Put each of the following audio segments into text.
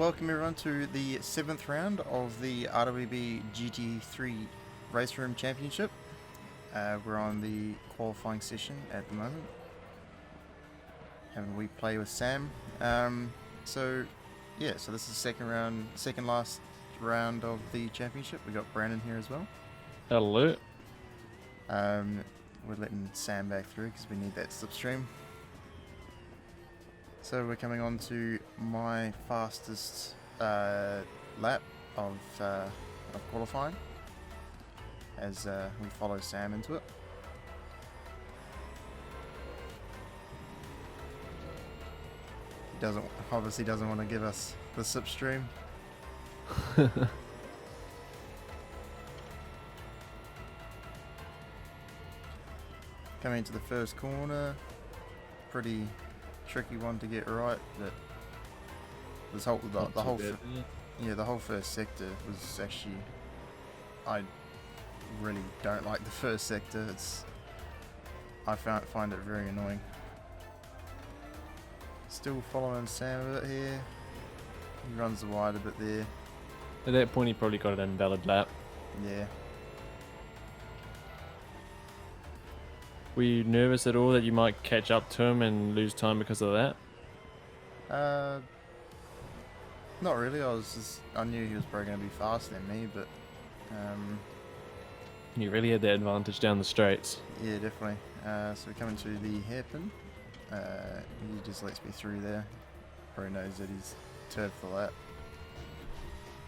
Welcome everyone to the 7th round of the RWB GT3 Raceroom Championship. We're on the qualifying session at the moment. Having a wee play with Sam. So this is second last round of the championship. We got Brandon here as well. Hello. We're letting Sam back through because we need that slipstream. So we're coming on to my fastest lap of qualifying as we follow Sam into it. He obviously doesn't want to give us the slipstream. Coming into the first corner, pretty tricky one to get right, but this whole the whole first sector was actually, I really don't like the first sector. I find it very annoying. Still following Sam a bit here. He runs wide a bit there. At that point, he probably got an invalid lap. Yeah. Were you nervous at all that you might catch up to him and lose time because of that? Not really. I knew he was probably going to be faster than me, but You really had that advantage down the straights. yeah, definitely. So we're coming to the hairpin. He just lets me through there. Probably knows that he's turfed the lap.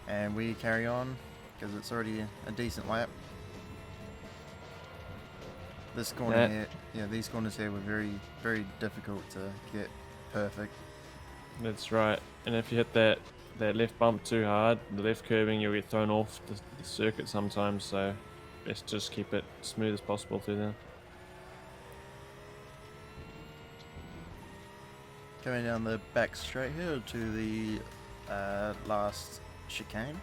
And we carry on because it's already a decent lap. This corner here, these corners here were very, very difficult to get perfect. That's right. And if you hit that left bump too hard, the left curving, you'll get thrown off the circuit sometimes. So best just keep it smooth as possible through there. Coming down the back straight here to the last chicane.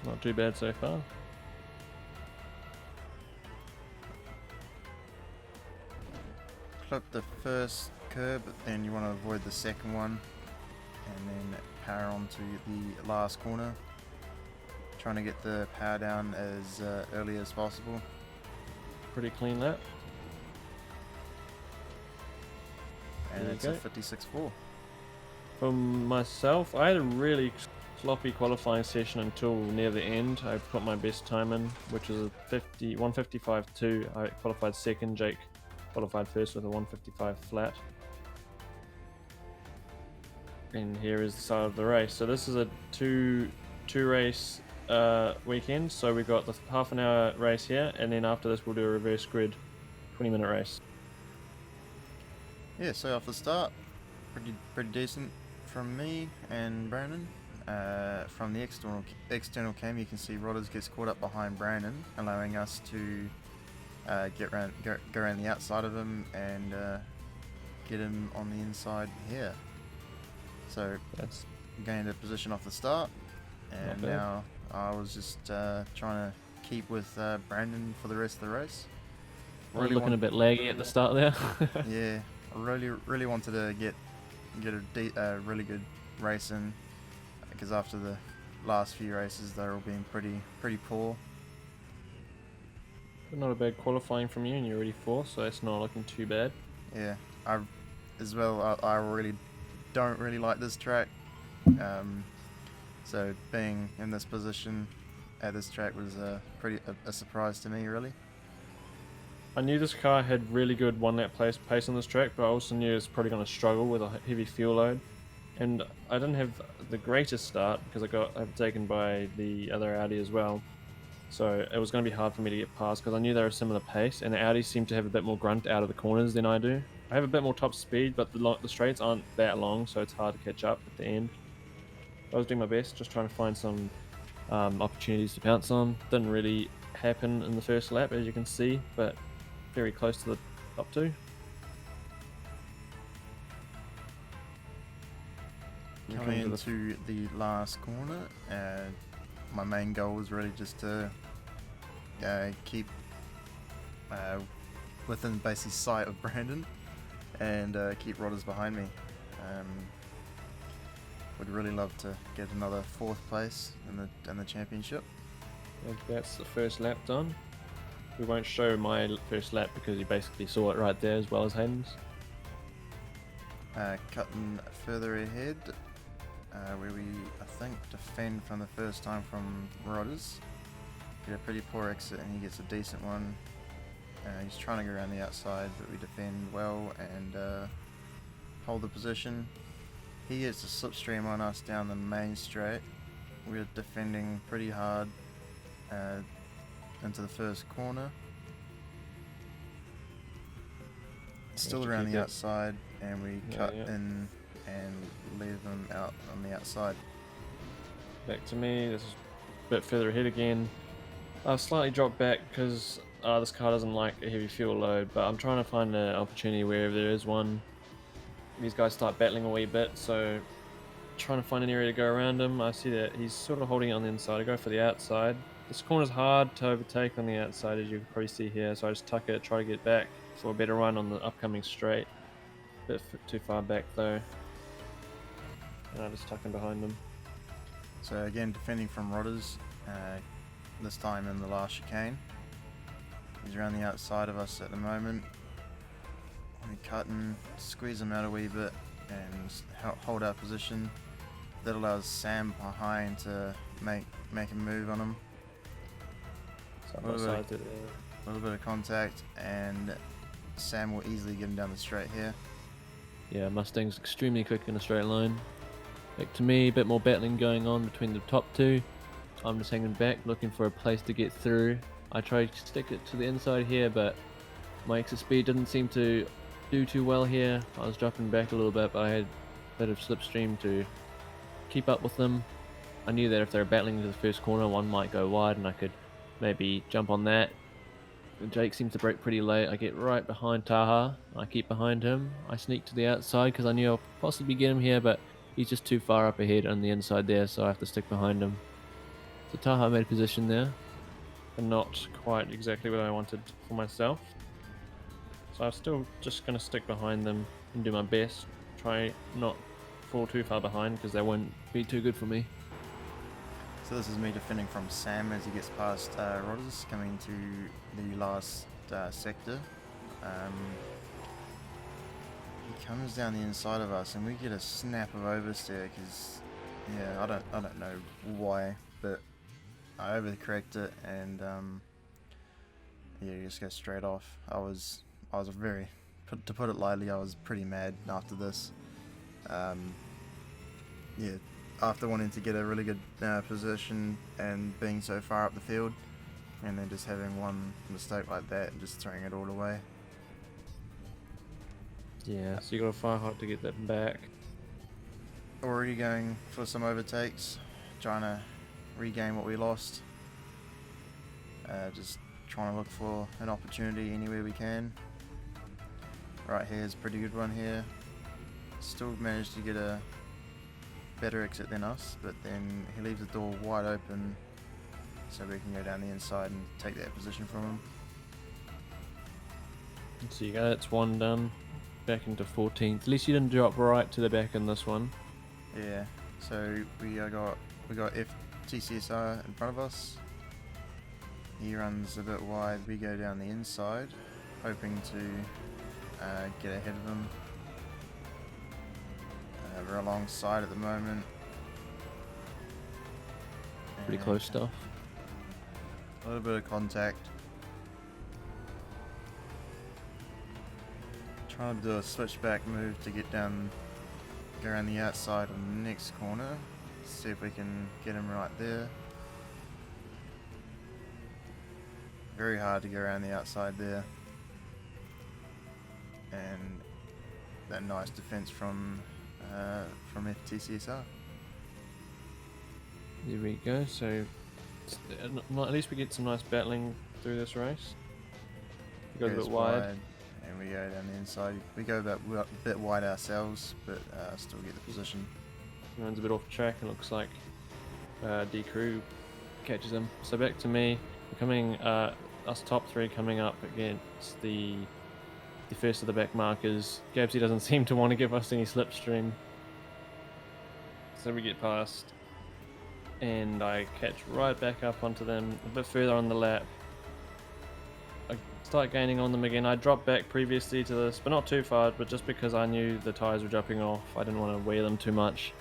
Not too bad so far. Clip the first curb, but then you want to avoid the second one, and then power onto the last corner. Trying to get the power down as early as possible. Pretty clean lap. And There it's you a go. 56.4. For myself, I had a really sloppy qualifying session until near the end. I put my best time in, which was a 155.2. I qualified second. Jake qualified first with a 155 flat. And here is the start of the race. So this is a two race weekend. So we got the half an hour race here, and then after this we'll do a reverse grid 20-minute race. Yeah, so off the start, pretty decent from me and Brandon. From the external cam, you can see Rodders gets caught up behind Brandon, allowing us to go around the outside of him and get him on the inside here. So that's gained a position off the start, and now I was just trying to keep with Brandon for the rest of the race. Really looking a bit laggy at the start there. Yeah, I really wanted to get a really good race in, because after the last few races they're all being pretty poor. Not a bad qualifying from you, and you're already fourth, so it's not looking too bad. Yeah, I really don't really like this track. So being in this position at this track was a surprise to me, really. I knew this car had really good one-lap pace on this track, but I also knew it's probably going to struggle with a heavy fuel load. And I didn't have the greatest start because I got overtaken by the other Audi as well. So it was going to be hard for me to get past because I knew they were a similar pace, and the Audi seem to have a bit more grunt out of the corners than I do. I have a bit more top speed, but the straights aren't that long, so it's hard to catch up at the end. I was doing my best, just trying to find some opportunities to bounce on. Didn't really happen in the first lap, as you can see, but very close to the top two. Coming into the last corner, my main goal was really just to keep within basically sight of Brandon and keep Rodders behind me. would really love to get another 4th place in the championship. And that's the first lap done. We won't show my first lap because you basically saw it right there as well as Hayden's. Cutting further ahead, where we, I think, defend from the first time from Rodders. Get a pretty poor exit and he gets a decent one. He's trying to go around the outside, but we defend well and hold the position. He gets a slipstream on us down the main straight. We're defending pretty hard into the first corner. Still around the outside, and we cut in and leave them out on the outside. Back to me. This is a bit further ahead again. I've slightly dropped back because this car doesn't like a heavy fuel load, but I'm trying to find an opportunity wherever there is one. These guys start battling a wee bit, so trying to find an area to go around him. I see that he's sort of holding it on the inside. I go for the outside. This corner's hard to overtake on the outside, as you can probably see here, so I just tuck it, try to get back for a better run on the upcoming straight. Bit too far back though, and I just tuck in behind them. So again, defending from Rodders, this time in the last chicane. He's around the outside of us at the moment. We cut and squeeze him out a wee bit and hold our position. That allows Sam behind to make a move on him. A little bit of contact, and Sam will easily get him down the straight here. Yeah, Mustang's extremely quick in a straight line. Back to me, a bit more battling going on between the top two. I'm just hanging back, looking for a place to get through. I tried to stick it to the inside here, but my exit speed didn't seem to do too well here. I was dropping back a little bit, but I had a bit of slipstream to keep up with them. I knew that if they were battling into the first corner, one might go wide and I could maybe jump on that. Jake seems to break pretty late. I get right behind Taha. I keep behind him. I sneak to the outside because I knew I'll possibly get him here, but he's just too far up ahead on the inside there, so I have to stick behind him. So Taha made a position there, but not quite exactly what I wanted for myself. So I'm still just going to stick behind them and do my best. Try not fall too far behind because they won't be too good for me. So this is me defending from Sam as he gets past Rodders, coming to the last sector. He comes down the inside of us and we get a snap of oversteer because, yeah, I don't know why, but I overcorrect it and yeah, you just go straight off. I was very, to put it lightly, I was pretty mad after this. Yeah, after wanting to get a really good position and being so far up the field, and then just having one mistake like that and just throwing it all away. Yeah, so you got to fire hard to get that back. Already going for some overtakes, trying to regain what we lost. Just trying to look for an opportunity anywhere we can. Right here's a pretty good one here. Still managed to get a better exit than us, but then he leaves the door wide open so we can go down the inside and take that position from him. So you go, that's one done. Back into 14th. At least you didn't drop right to the back in this one. Yeah, so we got FTCSR in front of us. He runs a bit wide, we go down the inside, hoping to get ahead of him. We're alongside at the moment. Pretty close stuff. A little bit of contact. Trying to do a switchback move to get down, go around the outside on the next corner. See if we can get him right there. Very hard to go around the outside there. And that nice defense from FTCSR. There we go. So at least we get some nice battling through this race. It goes a bit wide. And we go down the inside. We go a bit wide ourselves, but still get the position. He runs a bit off track and looks like D Crew catches him. So back to me. We're coming, us top three coming up against the first of the back markers. Gabsy doesn't seem to want to give us any slipstream. So we get past, and I catch right back up onto them a bit further on the lap. I start gaining on them again. I dropped back previously to this, but not too far, but just because I knew the tyres were dropping off, I didn't want to wear them too much.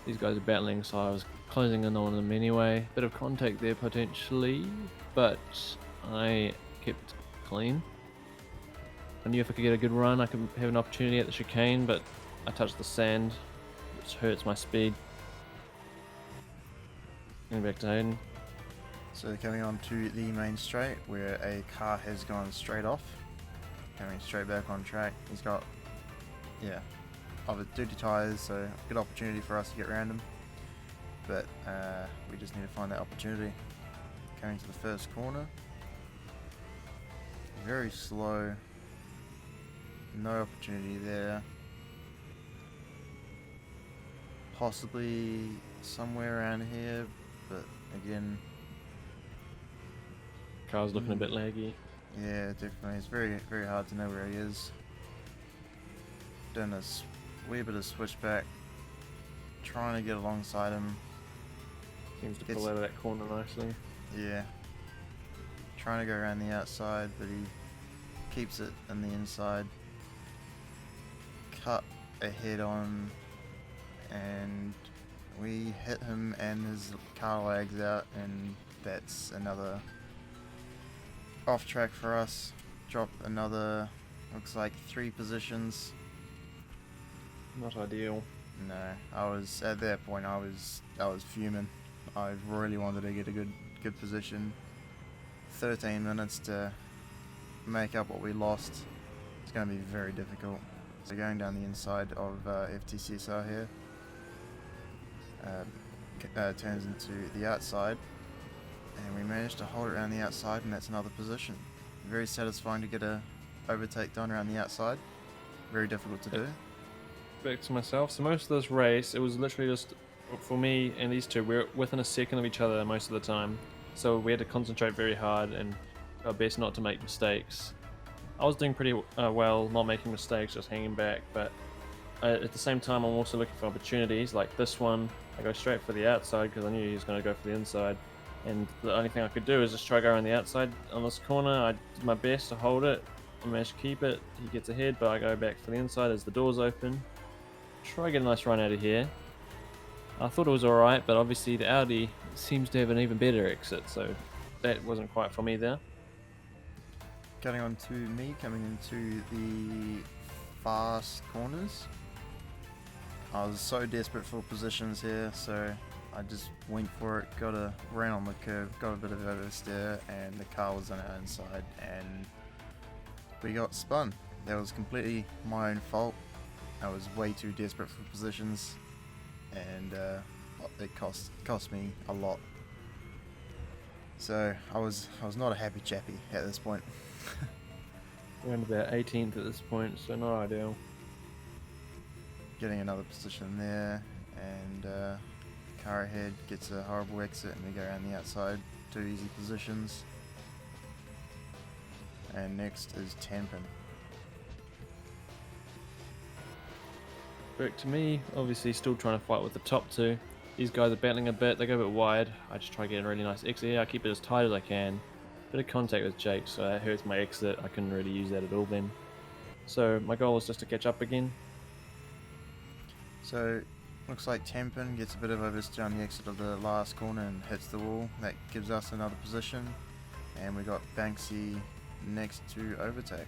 These guys are battling, so I was closing in on them anyway. Bit of contact there potentially, but I kept clean. I knew if I could get a good run, I could have an opportunity at the chicane, but I touched the sand, which hurts my speed. Going back to Hayden. So coming on to the main straight, where a car has gone straight off, coming straight back on track. He's got, dirty tyres, so good opportunity for us to get around him. But we just need to find that opportunity. Coming to the first corner, very slow. No opportunity there. Possibly somewhere around here, but again, Car's looking a bit laggy. yeah, definitely. It's very, very hard to know where he is. Doing a wee bit of switchback, trying to get alongside him. Seems to pull out of that corner nicely. Yeah. Trying to go around the outside, but he keeps it in the inside. Cut ahead on, and we hit him and his car lags out, and that's another off track for us. Drop another, looks like 3 positions. Not ideal. No, I was at that point. I was fuming. I really wanted to get a good position. 13 minutes to make up what we lost. It's going to be very difficult. So going down the inside of FTCSR here, turns into the outside, and we managed to hold it around the outside, and that's another position. Very satisfying to get a overtake done around the outside. Very difficult to do. Back to myself. So most of this race, it was literally just, for me and these two, we were within a second of each other most of the time. So we had to concentrate very hard and our best not to make mistakes. I was doing pretty well, not making mistakes, just hanging back, but at the same time I'm also looking for opportunities. Like this one, I go straight for the outside because I knew he was going to go for the inside, and the only thing I could do is just try to go around the outside on this corner. I did my best to hold it, I managed to keep it. He gets ahead, but I go back for the inside as the doors open. Try to get a nice run out of here. I thought it was alright, but obviously the Audi seems to have an even better exit, so that wasn't quite for me there. Getting on to me, coming into the fast corners. I was so desperate for positions here, so I just went for it, ran on the curb, got a bit of oversteer, and the car was on our inside, and we got spun. That was completely my own fault. I was way too desperate for positions, and it cost me a lot. So I was not a happy chappy at this point. We're in about 18th at this point, so not ideal. Getting another position there, and car ahead gets a horrible exit, and we go around the outside, 2 easy positions. And next is Tampin. Back to me, obviously still trying to fight with the top 2. These guys are battling a bit, they go a bit wide. I just try to get a really nice exit here, I keep it as tight as I can. Bit of contact with Jake, so that hurts my exit. I couldn't really use that at all then. So my goal is just to catch up again. So looks like Tampin gets a bit of oversteer on the exit of the last corner and hits the wall. That gives us another position, and we got Banksy next to overtake.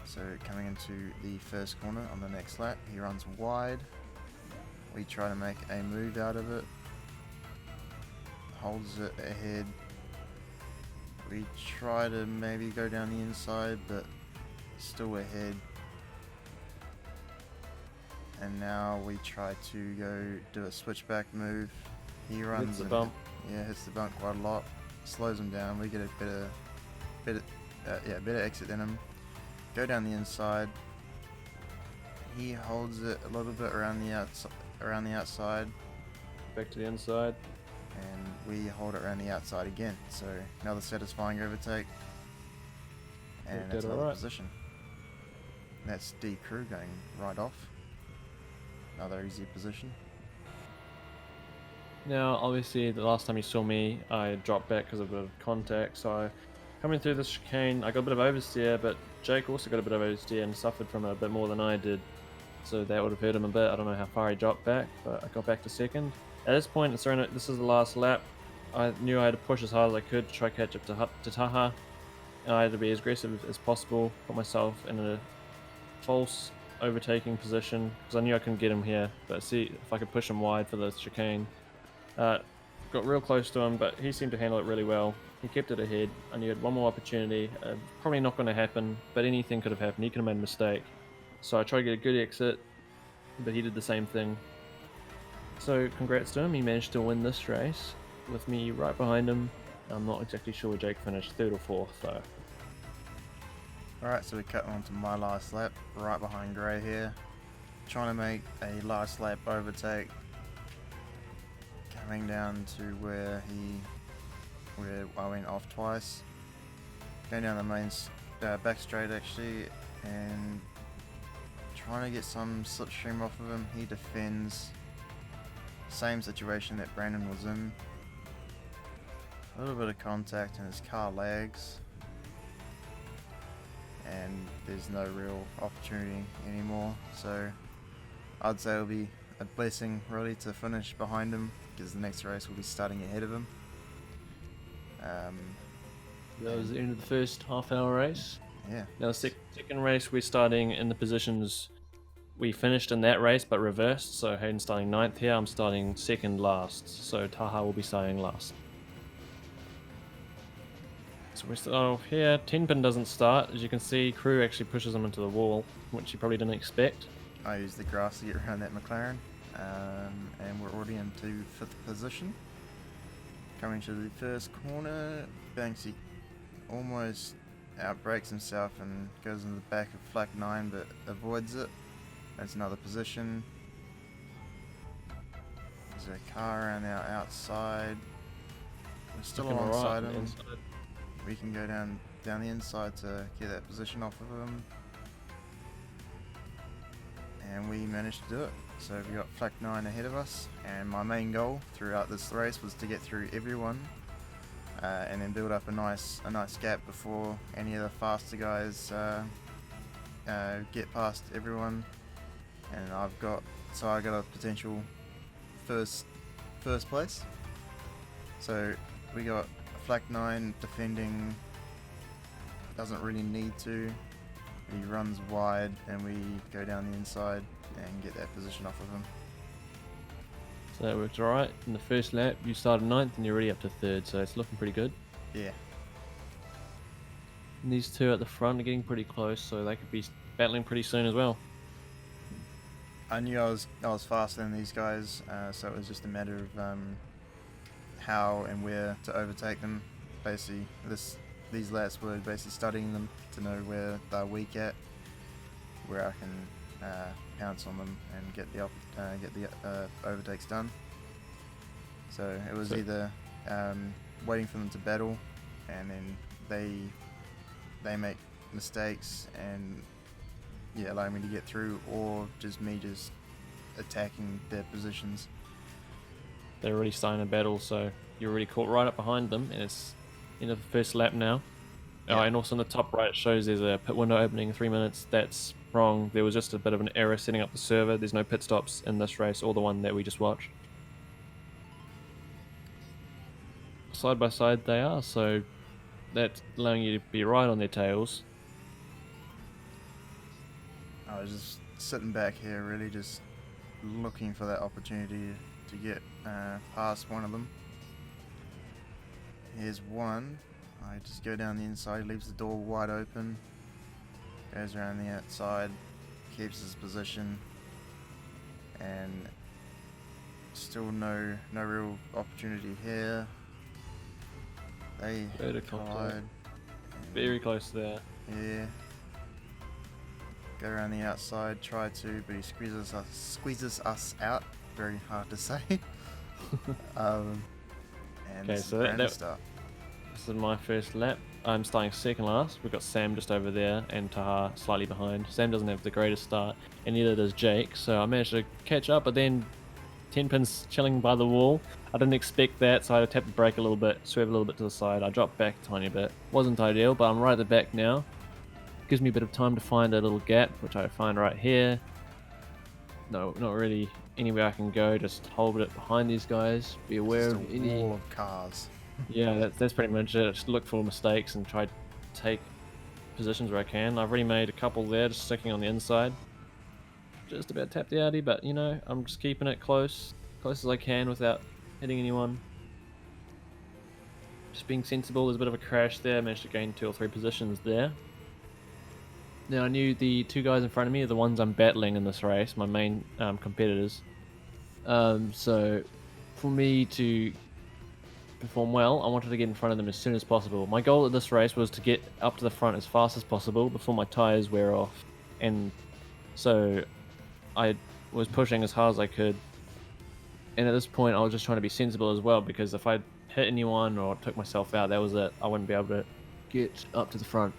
So coming into the first corner on the next lap, he runs wide. We try to make a move out of it, holds it ahead. We try to maybe go down the inside, but still ahead. And now we try to go do a switchback move. He runs Hits the and bump. hits the bump quite a lot. Slows him down. We get a better exit than him. Go down the inside. He holds it a little bit around the outside. Back to the inside. And we hold it around the outside again. So another satisfying overtake. And that's another position. That's D Crew going right off. another easy position. Now, obviously, the last time you saw me, I dropped back because of a bit of contact. So, coming through this chicane, I got a bit of oversteer, but Jake also got a bit of oversteer and suffered from it a bit more than I did. So that would have hurt him a bit. I don't know how far he dropped back, but I got back to second. At this point, this is the last lap. I knew I had to push as hard as I could to try to catch up to Taha. And I had to be as aggressive as possible, put myself in a false overtaking position because I knew I couldn't get him here. But see if I could push him wide for the chicane. Got real close to him, but he seemed to handle it really well. He kept it ahead. I knew he had one more opportunity. Probably not going to happen, but anything could have happened. He could have made a mistake. So I tried to get a good exit, but he did the same thing. So congrats to him. He managed to win this race with me right behind him. I'm not exactly sure where Jake finished, third or fourth though. Alright, so we're cutting on to my last lap, right behind Gray here. Trying to make a last lap overtake. Coming down to where I went off twice. Going down the main back straight actually, and trying to get some slipstream off of him. He defends. Same situation that Brandon was in. A little bit of contact and his car lags. And there's no real opportunity anymore. So I'd say it'll be a blessing really to finish behind him, because the next race will be starting ahead of him. That was the end of the first half-hour race. Yeah. Now the second race, we're starting in the positions we finished in that race, but reversed. So Hayden's starting 9th here, I'm starting second last. So Taha will be starting last. So we start off here. 10-pin doesn't start. As you can see, Crew actually pushes him into the wall, which you probably didn't expect. I used the grass to get around that McLaren. And we're already into 5th position. Coming to the first corner, Banksy almost outbrakes himself and goes in the back of Flak 9 but avoids it. That's another position. There's a car around our outside. We're still Looking alongside right, him. inside. We can go down the inside to get that position off of him. And we managed to do it. So we got Flak 9 ahead of us, and my main goal throughout this race was to get through everyone and then build up a nice gap before any of the faster guys get past everyone. And I got a potential first place. So we got Flak 9 defending, doesn't really need to. He runs wide and we go down the inside and get that position off of him. So that worked alright. In the first lap, you started 9th and you're already up to 3rd, so it's looking pretty good. Yeah. And these two at the front are getting pretty close, so they could be battling pretty soon as well. I knew I was faster than these guys, so it was just a matter of how and where to overtake them. Basically, these laps were basically studying them to know where they're weak at, where I can pounce on them and get the overtakes done. So it was either waiting for them to battle, and then they make mistakes and allow me to get through, or just me attacking their positions. They're already starting a battle, so you're already caught right up behind them, and it's in the first lap now. Yeah. Oh, and also on the top right it shows there's a pit window opening in 3 minutes. That's wrong. There was just a bit of an error setting up the server. There's no pit stops in this race or the one that we just watched. Side by side they are, so that's allowing you to be right on their tails. I was just sitting back here, really just looking for that opportunity to get past one of them. Here's one. I just go down the inside, leaves the door wide open, goes around the outside, keeps his position, and still no real opportunity here. They collide. Very close there. Yeah. Go around the outside, try to, but he squeezes us out. Very hard to say. And Okay, this so is Brandon's start. this is my first lap. I'm starting second last. We've got Sam just over there and Taha slightly behind. Sam doesn't have the greatest start, and neither does Jake. So I managed to catch up, but then 10 pins chilling by the wall. I didn't expect that, so I had to tap the brake a little bit, swerve a little bit to the side. I dropped back a tiny bit. Wasn't ideal, but I'm right at the back now. Gives me a bit of time to find a little gap, which I find right here. No, not really anywhere I can go. Just hold it behind these guys. Be aware Just of a any. wall of cars. Yeah, that's pretty much it. Just look for mistakes and try to take positions where I can. I've already made a couple there, just sticking on the inside. Just about tapped the Audi, but you know, I'm just keeping it close as I can without hitting anyone. Just being sensible. There's a bit of a crash there. I managed to gain 2 or 3 positions there. Now I knew the 2 guys in front of me are the ones I'm battling in this race, my main competitors. So for me to perform well, I wanted to get in front of them as soon as possible. My goal at this race was to get up to the front as fast as possible before my tyres wear off. And so I was pushing as hard as I could. And at this point I was just trying to be sensible as well, because if I hit anyone or took myself out, that was it. I wouldn't be able to get up to the front.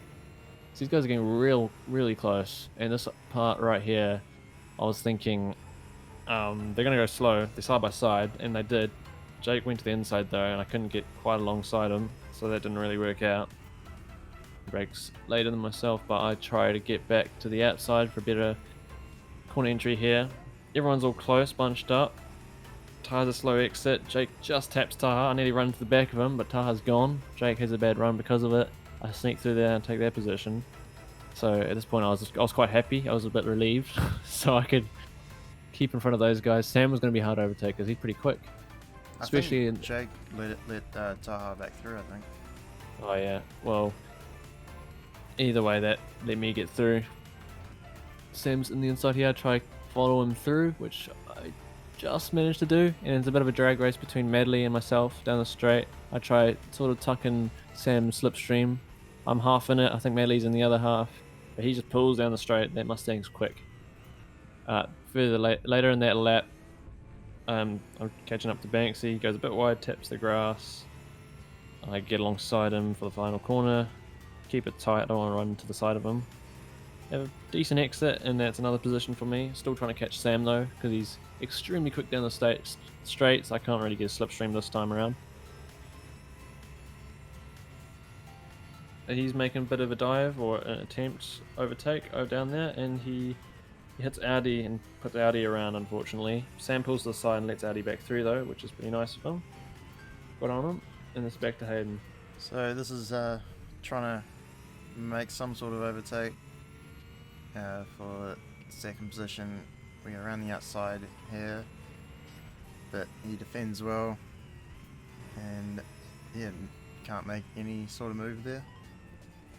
So these guys are getting really close. And this part right here, I was thinking they're going to go slow. They're side by side, and they did. Jake went to the inside though, and I couldn't get quite alongside him, so that didn't really work out. Brakes later than myself, but I try to get back to the outside for a better corner entry here. Everyone's all close, bunched up. Taha's a slow exit. Jake just taps Taha. I nearly run to the back of him, but Taha's gone. Jake has a bad run because of it. I sneak through there and take their position. So at this point I was quite happy. I was a bit relieved, so I could keep in front of those guys. Sam was going to be hard to overtake because he's pretty quick. Especially I think Jake let Taha back through, I think. Oh yeah, well, either way that let me get through. Sam's in the inside here. I try follow him through, which I just managed to do, and it's a bit of a drag race between Madley and myself down the straight. I try sort of tuck in Sam's slipstream. I'm half in it. I think Madley's in the other half, but he just pulls down the straight. That Mustang's quick. Further later in that lap, I'm catching up to Banksy. He goes a bit wide, taps the grass. I get alongside him for the final corner. Keep it tight. I don't want to run to the side of him. Have a decent exit, and that's another position for me. Still trying to catch Sam though, because he's extremely quick down the straights. I can't really get a slipstream this time around. He's making a bit of a dive or an attempt overtake over down there, and he hits Audi and puts Audi around, unfortunately. Sam pulls to the side and lets Audi back through though, which is pretty nice of him. Got on him, and it's back to Hayden. So this is trying to make some sort of overtake for second position. We go around the outside here, but he defends well, and yeah, can't make any sort of move there.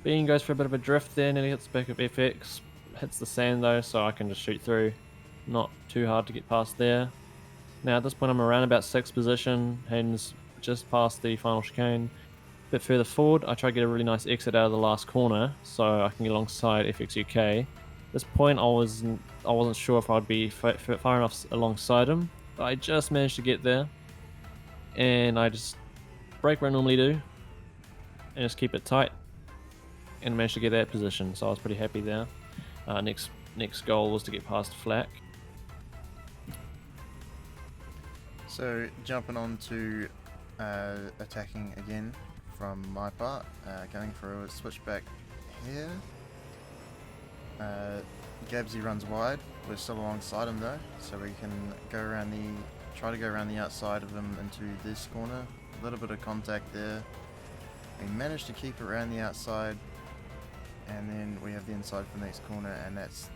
Bean goes for a bit of a drift there, nearly hits the back of FX. Hits the sand though, so I can just shoot through. Not too hard to get past there. Now at this point I'm around about 6th position. Hayden's just past the final chicane. A bit further forward, I try to get a really nice exit out of the last corner so I can get alongside FX UK. At this point I wasn't sure if I'd be far enough alongside him, but I just managed to get there. And I just brake where I normally do and just keep it tight, and managed to get that position, so I was pretty happy there. Next goal was to get past Flack. So jumping on to attacking again from my part, going for a switchback here. Gabsy runs wide. We're still alongside him though, so we can try to go around the outside of him into this corner. A little bit of contact there. We managed to keep it around the outside, and then we have the inside for the next corner, and that's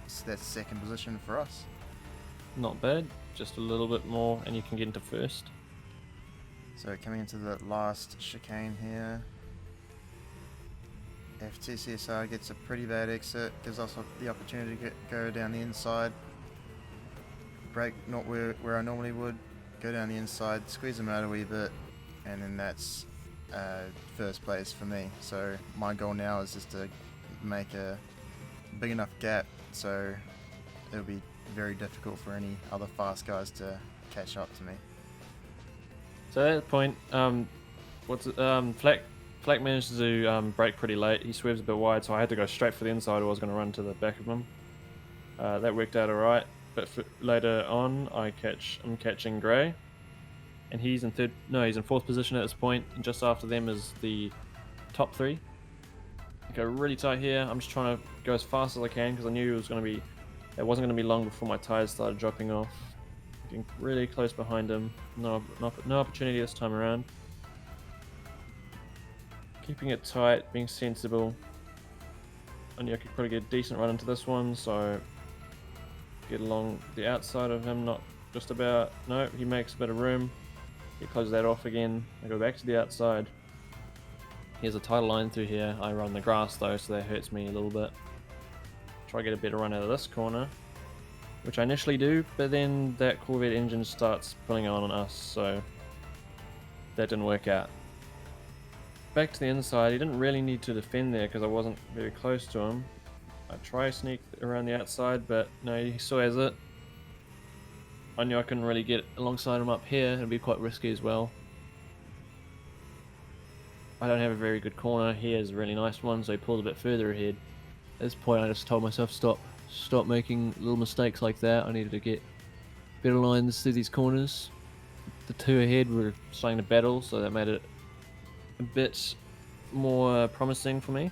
second position for us. Not bad, just a little bit more and you can get into first. So coming into the last chicane here, FTCSR gets a pretty bad exit, gives us the opportunity to go down the inside, brake not where I normally would, go down the inside, squeeze them out a wee bit, and then that's first place for me. So my goal now is just to make a big enough gap so it'll be very difficult for any other fast guys to catch up to me. So at that point, Flack Fleck managed to brake pretty late. He swerves a bit wide, so I had to go straight for the inside or I was going to run to the back of him. That worked out alright, but later on I'm catching Gray, and he's in fourth position at this point, and just after them is the top three. I go really tight here. I'm just trying to go as fast as I can because I knew it wasn't going to be long before my tires started dropping off. Getting really close behind him. No opportunity this time around. Keeping it tight, being sensible. I knew I could probably get a decent run into this one, so get along the outside of him, not just about. No, he makes a bit of room. He closes that off again. I go back to the outside. Here's a tight line through here. I run the grass though, so that hurts me a little bit. Try to get a better run out of this corner, which I initially do, but then that Corvette engine starts pulling on us, so that didn't work out. Back to the inside, he didn't really need to defend there because I wasn't very close to him. I try to sneak around the outside, but no, he still has it. I knew I couldn't really get alongside him up here, it'd be quite risky as well. I don't have a very good corner, he has a really nice one, so he pulls a bit further ahead. At this point I just told myself stop making little mistakes like that. I needed to get better lines through these corners. The two ahead were starting to battle, so that made it a bit more promising for me.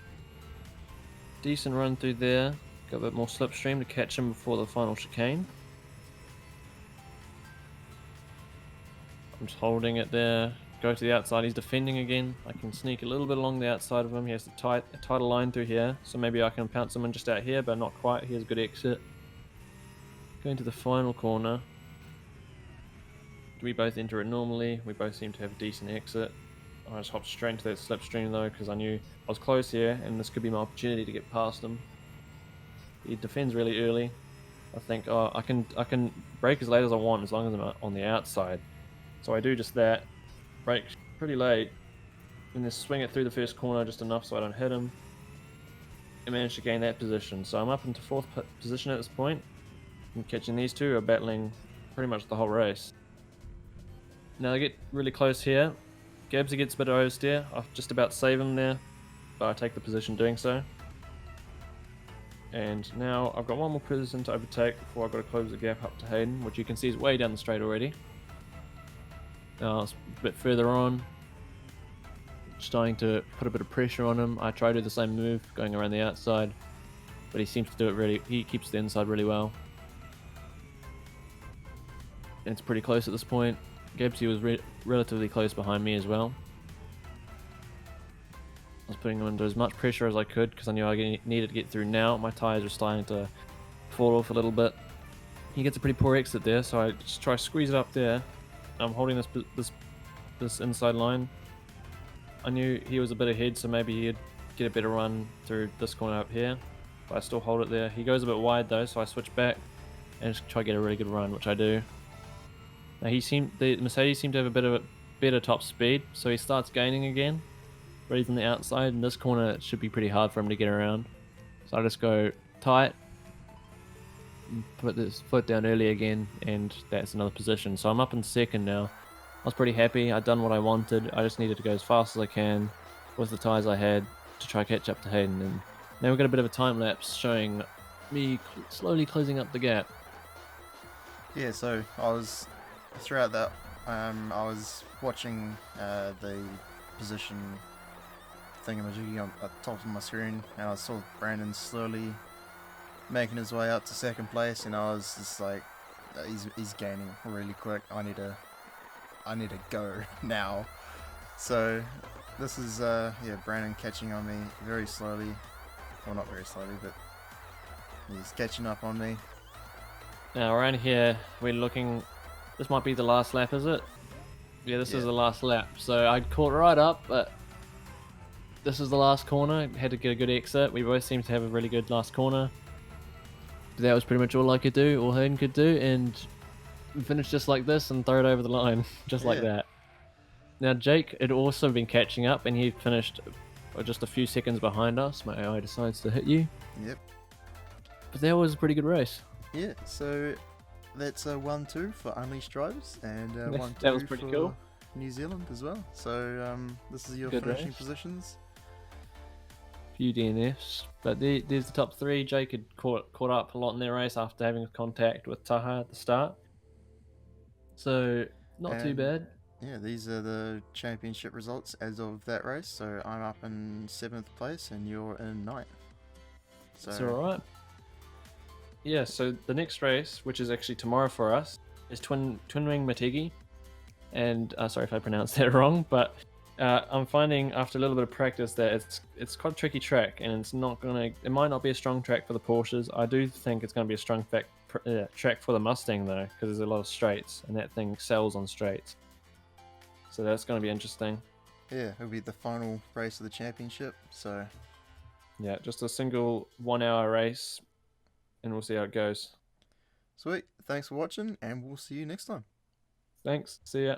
Decent run through there. Got a bit more slipstream to catch him before the final chicane. I'm just holding it there. Go to the outside. He's defending again. I can sneak a little bit along the outside of him. He has a tighter line through here, so maybe I can pounce him in just out here, but not quite. He has a good exit. Going to the final corner. We both enter it normally. We both seem to have a decent exit. I just hopped straight into that slipstream though, because I knew I was close here, and this could be my opportunity to get past him. He defends really early. I think, oh, I can brake as late as I want as long as I'm on the outside. So I do just that. Brake pretty late, and then swing it through the first corner just enough so I don't hit him, and manage to gain that position. So I'm up into fourth position at this point, and catching these two are battling pretty much the whole race. Now I get really close here. Gabsy gets a bit of oversteer. I just about save him there, but I take the position doing so. And now I've got one more person to overtake before I've got to close the gap up to Hayden, which you can see is way down the straight already. Now it's a bit further on, starting to put a bit of pressure on him. I try to do the same move, going around the outside, but he seems to do it really, he keeps the inside really well. And it's pretty close at this point. Gabsy was relatively close behind me as well. I was putting him under as much pressure as I could because I knew I needed to get through now. My tyres were starting to fall off a little bit. He gets a pretty poor exit there, so I just try to squeeze it up there. I'm holding this inside line. I knew he was a bit ahead, so maybe he'd get a better run through this corner up here, but I still hold it there. He goes a bit wide though, so I switch back and just try to get a really good run, which I do. Now the Mercedes seemed to have a bit of a better top speed, so he starts gaining again, but he's on the outside. In this corner it should be pretty hard for him to get around, so I just go tight, put this foot down early again, and that's another position. So I'm up in second now. I was pretty happy. I'd done what I wanted. I just needed to go as fast as I can with the tyres I had to try to catch up to Hayden. And now we've got a bit of a time lapse showing me slowly closing up the gap. Yeah, so I was throughout that I was watching the position thingamajiggy on the top of my screen, and I saw Brandon slowly making his way up to second place, and I was just like, he's gaining really quick. I need to go now. So this is Brandon catching on me very slowly. Well, not very slowly, but he's catching up on me. Now around here we're looking, this might be the last lap, is it? Yeah, this is the last lap. So I caught right up, but this is the last corner. Had to get a good exit. We both seem to have a really good last corner. But that was pretty much all I could do, all Hayden could do, and finish just like this and throw it over the line, just like that. Now Jake had also been catching up, and he finished just a few seconds behind us. My AI decides to hit you. Yep. But that was a pretty good race. Yeah, so that's a 1-2 for Unleashed drivers, and 1-2 that was pretty for cool. New Zealand as well. So this is your Good finishing race. positions. Few DNFs, but there's the top three. Jake had caught up a lot in their race after having a contact with Taha at the start, so not too And bad. yeah, these are the championship results as of that race. So I'm up in 7th place and you're in 9th. So It's alright. Yeah, so the next race, which is actually tomorrow for us, is Twin Ring Motegi. And sorry if I pronounced that wrong, but I'm finding after a little bit of practice that it's quite a tricky track, and it might not be a strong track for the Porsches. I do think it's going to be a strong track for the Mustang though, because there's a lot of straights, and that thing sells on straights. So that's going to be interesting. yeah, it'll be the final race of the championship. So Yeah, just a single 1 hour race, and we'll see how it goes. sweet. Thanks for watching, and we'll see you next time. Thanks. See ya.